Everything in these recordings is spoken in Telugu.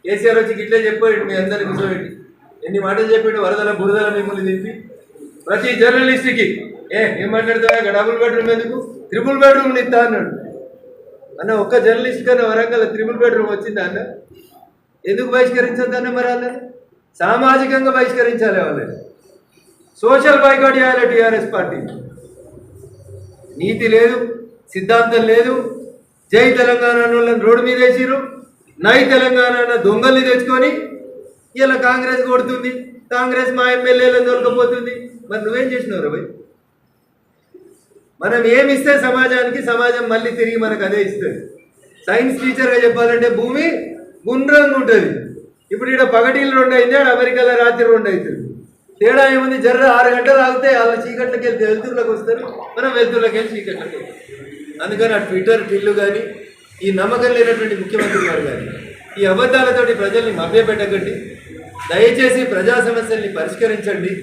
కేసీఆర్ వచ్చి ఇట్లే చెప్పాడు మీ అందరికి కూర్చోబెట్టి ఎన్ని మాటలు చెప్పాడు వరదల బురదల మిమ్మల్ని దింపి ప్రతి జర్నలిస్ట్కి ఏం మాట్లాడుతావా డబుల్ బెడ్రూమ్ ఎందుకు ట్రిపుల్ బెడ్రూమ్లు ఇస్తా అన్నాడు అన్న ఒక్క జర్నలిస్ట్ కన్నా వరంగల్ ట్రిపుల్ బెడ్రూమ్ వచ్చిందా అన్న ఎందుకు బహిష్కరించద్దు అన్న మరి వాళ్ళని సామాజికంగా బహిష్కరించాలి వాళ్ళని సోషల్ బాయ్కాట్ చేయాలి టీఆర్ఎస్ పార్టీ నీతి లేదు సిద్ధాంతం లేదు జై తెలంగాణ వాళ్ళని రోడ్డు మీద వేసిరు నై తెలంగాణ అన్న దొంగల్ని తెచ్చుకొని ఇలా కాంగ్రెస్ కొడుతుంది కాంగ్రెస్ మా ఎమ్మెల్యేలను దొరకపోతుంది మరి నువ్వేం చేసినావు భయ్ మనం ఏమి ఇస్తే సమాజానికి సమాజం మళ్ళీ తిరిగి మనకు అదే ఇస్తుంది సైన్స్ టీచర్గా చెప్పాలంటే భూమి గుండ్రంగా ఉంటుంది ఇప్పుడు ఇక్కడ పగటిలు 2 అయింది అమెరికాలో రాత్రి 2 అవుతుంది తేడా ఏముంది జర్ర 6 గంటలు ఆగితే వాళ్ళు చీకట్లకి వెళ్తే వెలుతురులోకి వస్తారు మనం వెలుతురులోకి వెళ్ళి చీకట్లకి అందుకని ఆ ట్విట్టర్ టిల్లు కానీ ఈ నమ్మకం లేనటువంటి ముఖ్యమంత్రి గారు కానీ ఈ అబద్ధాలతోటి ప్రజల్ని మభ్యపెట్టకండి దయచేసి ప్రజా సమస్యల్ని పరిష్కరించండి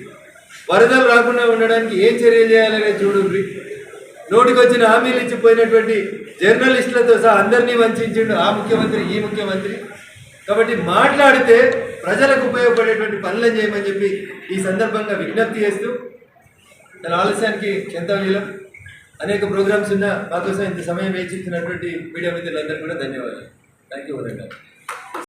వరదలు రాకుండా ఉండడానికి ఏం చర్యలు చేయాలనేది చూడండి నోటికొచ్చిన హామీలు ఇచ్చిపోయినటువంటి జర్నలిస్టులతో సహా అందరినీ వంచిండు ఆ ముఖ్యమంత్రి ఈ ముఖ్యమంత్రి కాబట్టి మాట్లాడితే ప్రజలకు ఉపయోగపడేటువంటి పనులను చేయమని చెప్పి ఈ సందర్భంగా విజ్ఞప్తి చేస్తూ తన ఆలస్యానికి క్షంతవ్యులం అనేక ప్రోగ్రామ్స్ ఉన్నా మా కోసం ఇంత సమయం వేచించినటువంటి మీడియా మిత్రులందరూ కూడా ధన్యవాదాలు థ్యాంక్ యూ వరంగల్